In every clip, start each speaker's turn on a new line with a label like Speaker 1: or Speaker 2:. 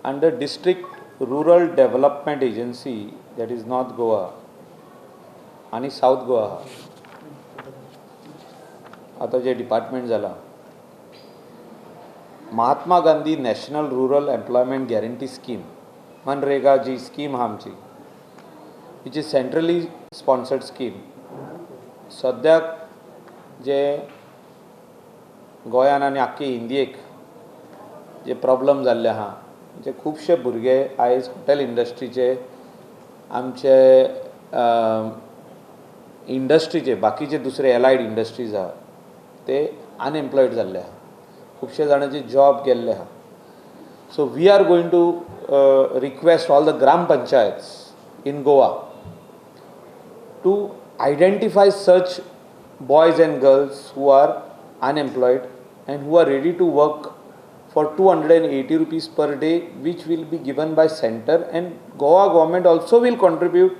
Speaker 1: under District Rural Development Agency, that is North Goa आणि South Goa आता जे department जाला Mahatma Gandhi national rural employment guarantee scheme MNREGA जी scheme आहा आमची which is centrally sponsored scheme सद्याक जे गोंयान आनी आख्खे इंडियेक जे प्रॉब्लम जाल्ले आहा जे खुबशे भुरगे आयज हॉटेल इंडस्ट्रीचे आमचे इंडस्ट्रीचे बाकीचे दुसरे एलायड इंडस्ट्रीज आहा ते अनएम्प्लॉयड जाल्ले आहा खुबशे जाणांचे जॉब गेल्ले आहा so we are going to request all the gram panchayats in Goa to identify such boys and girls who are unemployed and who are ready to work for 280 rupees per day, which will be given by center, and Goa government also will contribute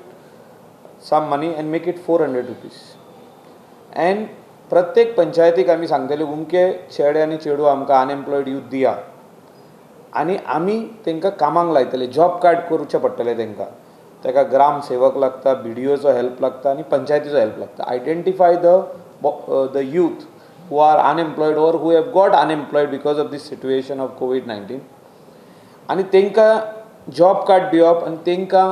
Speaker 1: some money and make it 400 rupees. And प्रत्येक पंचायतीक आमी सांगतले उमके चेडे आनी चेडू आमकां unemployed youth दिया आनी आमी तांकां कामाक लायतले जॉब कार्ड करचे पडटले ताका ग्राम सेवक लागता BDOचो हेल्प लागता आनी पंचायतीचो हेल्प लागता identify the youth who are unemployed or who have got unemployed because of this situation of COVID-19 आनी तांकां जॉब कार्ड दिवप आनी तांकां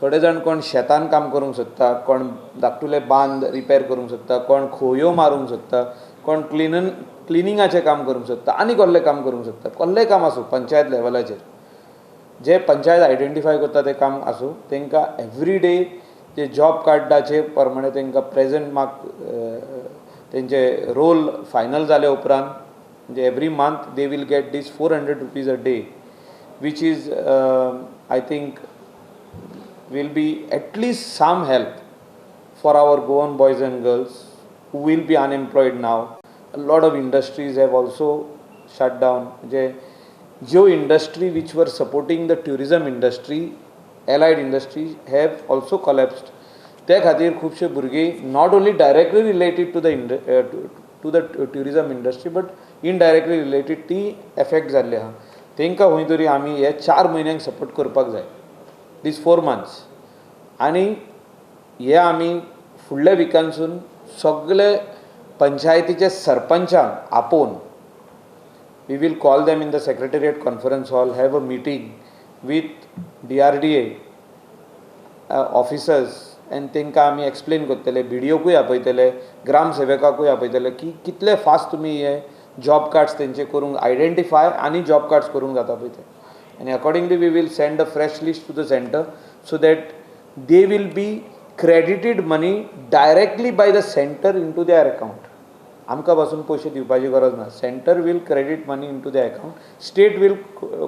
Speaker 1: थोडे जाण कोण शेतान काम करूंक सोदता कोण धाकटुले बांद रिपेर करूंक सोदता कोण खोयो मारूंक सोदता कोण क्लिनिंगाचें काम करूंक सोदता आनी कसलें काम करूंक सोदता कसलेंय काम आसूं पंचायत लेवलाचेर जे पंचायत आयडेंटिफाय करता ते काम आसूं तांकां एवरी डे जे जॉब कार्डाचे प्रमाणे तांकां प्रेझंट मार्क तेंचे रोल फायनल जाले उपरांत म्हणजे every month they will get this 400 rupees a day which is I think will be at least some help for our Goan boys and girls who will be unemployed now. A lot of industries have also shut down. जो industry which were supporting the tourism industry, allied industries have also collapsed. त्या खातीर खुबशे भुरगे not only directly related to the tourism industry but indirectly related ती affect जाल्ले आहा तांकां खंय तरी आमी हे 4 म्हयन्यांक सपोर्ट करपाक जाय these 4 months आणि हे आमी फुडल्या विकांसून सगळे पंचायतीचे सरपंचांक आपोवन we will call them in the secretariat conference hall, have a meeting with DRDA officers and तांकां आमी एक्सप्लेन करतले BDOकूय आपयतले ग्राम सेवकाकूय आपयतले की कितले फास्ट तुमी हे जॉब कार्ड्स तेंचे करूंक आयडेंटिफाय आनी जॉब कार्ड्स करूंक जाता पळय ते and accordingly we will send a fresh list to the center so that they will be credited money directly by the center into their account आमकां पासून पयशे दिवपाची गरज ना center will credit money into the account state will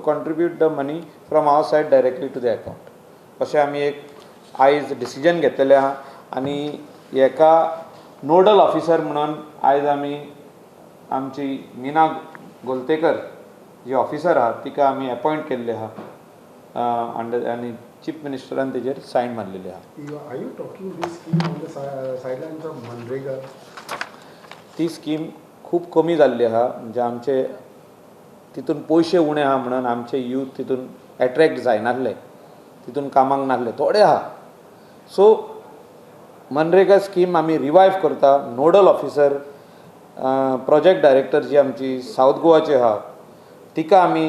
Speaker 1: contribute the money from our side directly to the account अशें आमी एक आयज डिसिजन घेतलेलें आहा आनी हेका नोडल ऑफिसर म्हणून आयज आमी आमची मीना गोलतेकर जी ऑफिसर आहा तिका आमी अपॉइंट केल्ले आहा अंडर आनी चीफ मिनिस्टरान तेजेर सायन मारलेली आहा
Speaker 2: Are you talking this scheme on the sidelines of Manrega?
Speaker 1: ती स्कीम खूब कमी जाल्ली आहा म्हणजे आमचे तितून पयशे उणे आहा म्हणून आमचे यूथ तितून एट्रॅक्ट जायनासले तितून कामाक नासले थोडे आहा सो मनरेगा स्कीम आमी रिवायव करता नोडल ऑफिसर प्रोजेक्ट डायरेक्टर जी आमची सावथ गोवाची आहा तिका आमी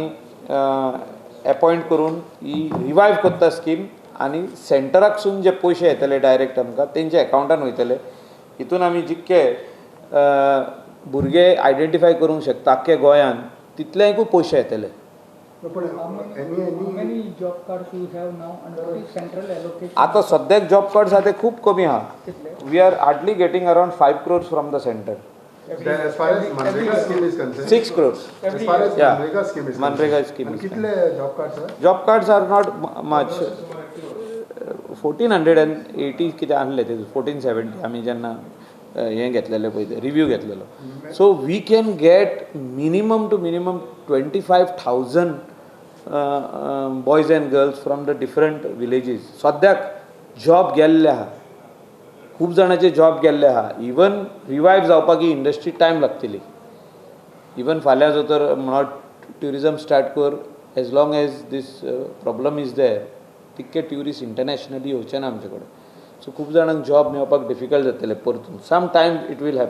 Speaker 1: अपॉइंट करून ही रिवायव करता स्कीम आनी सेंटराकसून जे पयशे येतले डायरेक्ट आमकां तेंचे अकाउंटान वयतले हितून आमी जितके भुरगे आयडेंटिफाय करूंक शकता आख्खे गोंयान तितलेंकूय पयशे येतले आतां सद्याक जॉब कार्ड्स आहा ते खूब कमी आहा we are hardly getting around 5 crores from the centre
Speaker 2: As far as Manrega scheme is concerned,
Speaker 1: 6 crores.
Speaker 2: As far as
Speaker 1: Yeah.
Speaker 2: Manrega scheme is
Speaker 1: Manrega
Speaker 2: concerned,
Speaker 1: scheme
Speaker 2: and
Speaker 1: is
Speaker 2: कितले job cards are?
Speaker 1: Job cards are not much. 1480 कितें आहले ते 1470 आमी जेन्ना हें घेतलेलें पळय ते review घेतलेलो so we can get minimum to minimum 25,000 boys and girls from the different villages सद्याक जॉब गेल्ले आहा खूब जाणांचे जॉब गेल्ले आहा इवन रिवायव जावपाक ही इंडस्ट्री टायम लागतली इवन फाल्यां जो तर म्हणत ट्युरिजम स्टार्ट कर as long as this problem is there तितके ट्युरिस्ट इंटरनॅशनली येवचे ना आमचे कडेन. सो खूब जाणांक जॉब मेळपाक डिफिकल्ट जातले परतून. Some time it will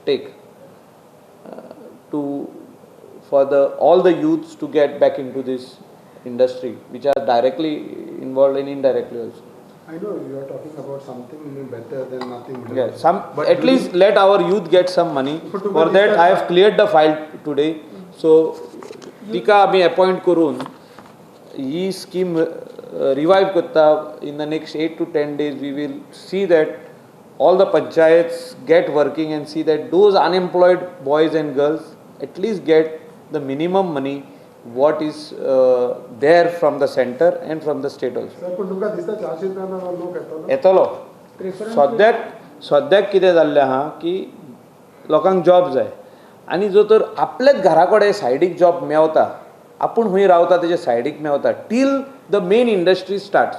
Speaker 1: take to for all the youths to get back into this industry which are directly involved and indirectly also.
Speaker 2: I know you are talking about something better than nothing.
Speaker 1: Yeah, some
Speaker 2: But
Speaker 1: at least let our youth get some money.
Speaker 2: But to
Speaker 1: For
Speaker 2: what
Speaker 1: that
Speaker 2: extent-
Speaker 1: I have cleared the file today. So tika आमी appoint करून ही scheme revive करता. In the next 8 to 10 days we will see that all the panchayats get working and see that those unemployed boys and girls at least get the minimum money what is there from the center and from the state also.
Speaker 2: Sir पण तुमकां दिसता 400 रुपयान लोक येतलो?
Speaker 1: येतलो. सद्याक कितें जाल्लें आहा की लोकांक जॉब जाय आनी जो तर आपल्याच घरा कडेन सायडीक जॉब मेवता, आपूण खंय रावता तेजे सायडीक मेवता, till the main industry starts.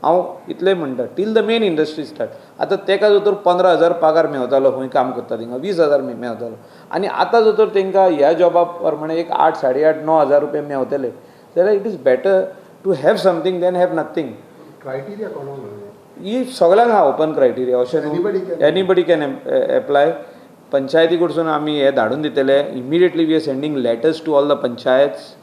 Speaker 1: हांव इतलें म्हणटा till the main industry start. आतां तेका जो तर 15,000 पगार मेवतालो खंय काम करता थिंगा 20,000 मेवतालो आनी आतां जो तर तांकां ह्या जॉबा प्रमाणे एक 8, 8.5, 9,000 रुपया मेवतले जाल्यार it is better to have something than have nothing.
Speaker 2: Criteria कोणाक
Speaker 1: ही सगळ्यांक हा ओपन क्रायटेरिया अशें एनीबडी कॅन एप्लाय. पंचायती कडसून आमी हे धाडून दितले. Immediately we are sending letters to all the panchayats.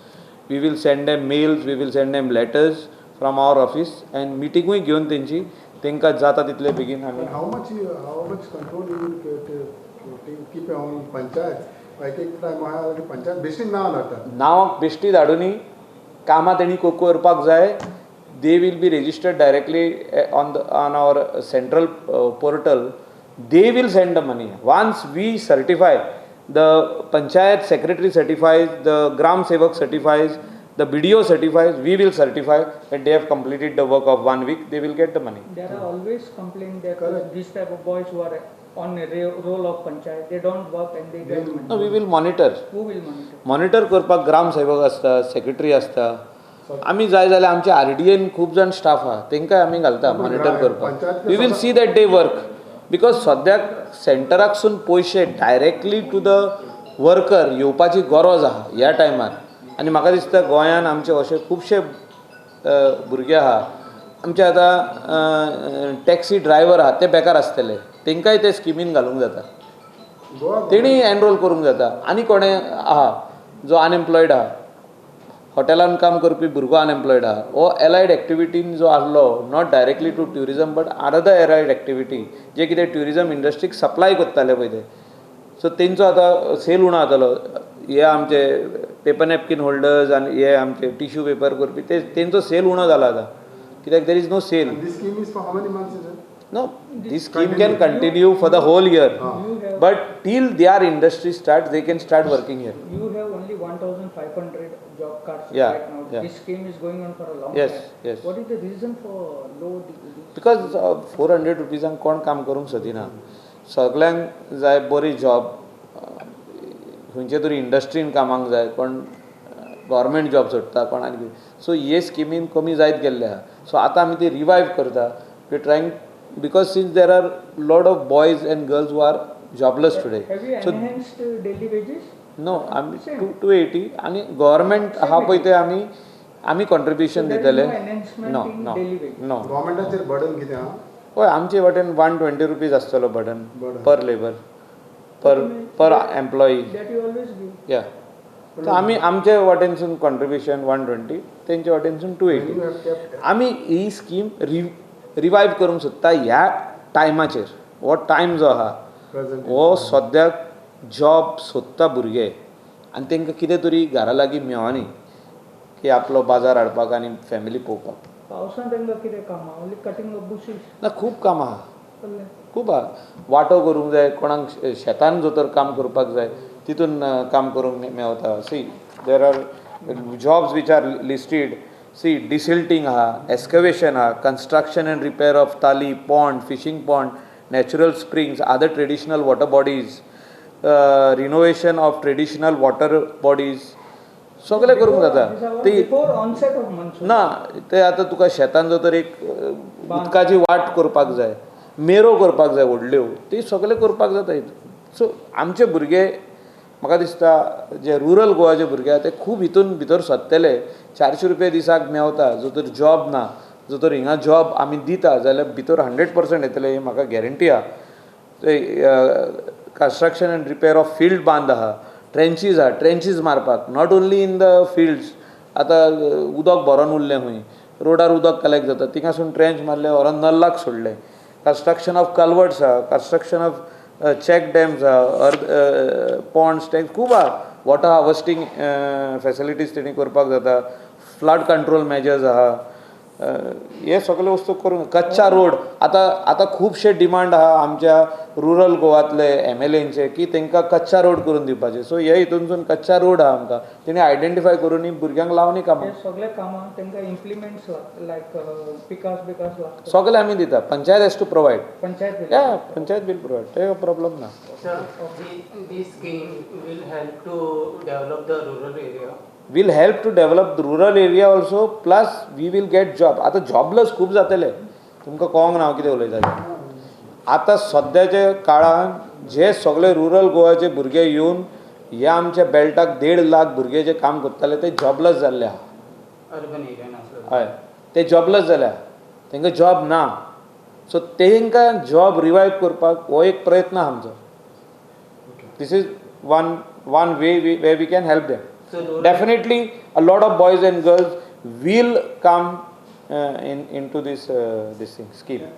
Speaker 1: We will send them mails, we will send them letters from our office and मिटिंगूय घेवन तेंची तांकां जाता तितले बेगीन आमी.
Speaker 2: how much control you will keep on panchayat? एक टायम आहा की पंचायत बेश्टी नांव धाडटा.
Speaker 1: नांवाक बेश्टी धाडूनी कामां तेणी करपाक जाय. They will be registered directly on our central portal. They will send the money. Once we certify, the panchayat secretary certifies, the gram sevak certifies, the BDO certifies, we will certify that they have completed the work of 1 week, they will get the money.
Speaker 3: There are always complaints that this type of boys who are on a role of panchayat, they don't work and they get money.
Speaker 1: No, we will monitor.
Speaker 3: Who will monitor?
Speaker 1: Monitor करपाक ग्राम सेवक आसता, secretary आसता. आमी जाय जाल्यार आमच्या RDAन खूब जाण स्टाफ आहा तांकांय आमी घालता मॉनिटर करपाक. We will see that they work because सद्याक सेंटराकसून पयशे डायरेक्टली टू द वर्कर येवपाची गरज आहा ह्या टायमार. आनी म्हाका दिसता गोंयान आमचे अशे खुबशे भुरगे आहा. आमचे आतां टॅक्सी ड्रायव्हर आहा ते बेकार आसतले, तांकांय ते स्किमीन घालूंक जाता, तेणी एनरोल करूंक जाता. आनी कोणें आहा जो अनएम्प्लॉयड आहा, हॉटेलान काम करपी भुरगो अनएम्प्लॉयड आहा, हो एलायड एक्टिविटीन जो आहलो not directly to tourism but another allied activity जे कितें ट्युरिजम इंडस्ट्रीक सप्लाय करताले पळय ते. सो तेंचो आतां सेल उणो जातालो. हे आमचे पेपर नॅपकीन होल्डर्स आनी हे आमचे टिश्यू पेपर करपी तेंचो सेल उणो जाला आतां कित्याक there is no sale.
Speaker 2: This scheme is for how many months is it?
Speaker 1: No, this scheme can continue for the whole year. But till their industry starts, they can start working here.
Speaker 3: You have only 1,500 job cards
Speaker 1: Yeah,
Speaker 3: right now.
Speaker 1: yeah.
Speaker 3: This scheme is going on for a long
Speaker 1: Yes,
Speaker 3: time.
Speaker 1: yes.
Speaker 3: What is the reason for low?
Speaker 1: Because 400 रुपीजांक कोण काम करूंक सोदिना. सगळ्यांक जाय बरी job, खंयचे तरी इंडस्ट्रीन कामाक जाय, कोण गव्हर्मेंट जॉब सोदता, कोण आनी कितें. सो हे स्किमीन कमी जायत गेल्ले आहा. सो आतां आमी ती रिवायव करता. We trying because since there are lot of boys and girls who are jobless today.
Speaker 3: Have you
Speaker 1: So
Speaker 3: enhanced daily wages?
Speaker 1: no, आमी 280 आणि गव्हर्मेंट आहा पळय ते आमी कॉन्ट्रिब्युशन
Speaker 3: So there is
Speaker 1: दितले.
Speaker 3: no enhancement
Speaker 1: no
Speaker 3: in
Speaker 1: no
Speaker 3: daily wage.
Speaker 1: No
Speaker 2: गव्हर्मेंटाचेर burden कितें आहा?
Speaker 1: हय आमचे वाटेन 120 रुपीज आसतलो बर्डन
Speaker 2: Burden.
Speaker 1: पर लेबर पर employee.
Speaker 3: That you always give.
Speaker 1: या तर आमी आमचे वाटेनसून कॉन्ट्रिब्युशन 120, तेंचे वाटेनसून
Speaker 2: You
Speaker 1: 280.
Speaker 2: have kept
Speaker 1: आमी ही स्कीम रिवायव करूंक सोदता ह्या टायमाचेर. हो टायम जो आहा
Speaker 2: present.
Speaker 1: हो सद्याक जॉब सोदता भुरगे आनी तांकां कितें तरी घरा लागीं मेळोनी की आपलो बाजार हाडपाक आनी फॅमिली पळोवपाक.
Speaker 3: पावसांत तांकां कितें काम आहा? Only cutting off bushes.
Speaker 1: ना खूब काम आहा, खूब आहा. वांटो करूंक जाय, कोणाक शेतान जर तर काम करपाक जाय तितून काम करूंक मेळता. See there are jobs which are listed. See desilting आहा, एक्सकवेशन आहा, कंस्ट्रक्शन एंड रिपेर ऑफ ताली, pond, fishing pond, natural springs, other traditional water bodies, renovation of traditional water bodies, सगळें करूंक जाता. ती
Speaker 3: Before onset of monsoon.
Speaker 1: ना ते आतां तुका शेतान जर तर एक उदकाची वाट करपाक जाय, मेरो करपाक जाय व्हडल्यो, ती सगळें करपाक जाता. सो आमचे भुरगे म्हाका दिसता जे रुरल गोवाचे भुरगे आहा ते खूब हितून भितर सरतले. 400 रुपया दिसाक मेवता, जो तर जॉब ना, जो तर हिंगा जॉब आमी दिता जाल्यार भितर 100% येतले, ही म्हाका गॅरंटी आहा. Construction and repair of field बांद आहा, ट्रेंचीज आहा, ट्रेंचीज मारपाक, not only in the fields. आतां उदक भरोन उरलें खंय, रोडार उदक कलेक्ट जाता, थिंगासून ट्रेंच मारले, व्हरोन नल्लाक सोडले. कंस्ट्रक्शन ऑफ कल्वर्ट्स आहा, कंस्ट्रक्शन ऑफ चॅक डॅम्स आहा, पॉन्ड्स, टँक्स खूब आहा. वॉटर हार्वेस्टिंग फॅसिलिटीज तेणी करपाक जाता, फ्लड कंट्रोल मेजर्स आहा. हे सगळे वस्तू करून कच्चा रोड आतां खुबशे डिमांड आहा आमच्या रुरल गोवांतले MLAंचे की तांकां कच्चा रोड करून दिवपाचे. सो हे हितूनसून कच्चा रोड आहा आमकां तेणी आयडेंटिफाय करून भुरग्यांक लावनी कामां
Speaker 3: हे सगळे कामां तांकां इम्प्लिमेंट्स लागता, लायक पिकास लागता,
Speaker 1: सगळे आमी दिता. Panchayat has to provide.
Speaker 3: Panchayat
Speaker 1: या पंचायत विल प्रोवायड, ते प्रॉब्लम ना.
Speaker 4: Sir, this scheme will help to develop the rural area.
Speaker 1: Will help to develop the rural area also, plus we will get job. आतां जॉबलस खूब जातले, तुमकां कळोंक ना हांव कितें उलयता तें. आतां सद्याच्या काळान जे सगळे रुरल गोवाचे भुरगे येवन ह्या आमच्या बेल्टाक 1.5 लाख भुरगे जे काम करताले ते जॉबलस जाल्ले आहा.
Speaker 4: Urban area.
Speaker 1: हय, ते जॉबलस जाल्या, तांकां जॉब ना. सो तांकां जॉब रिवायव करपाक हो एक प्रयत्न आहा आमचो. This is one way way we can help them. Definitely, a lot of boys and girls will come into this scheme.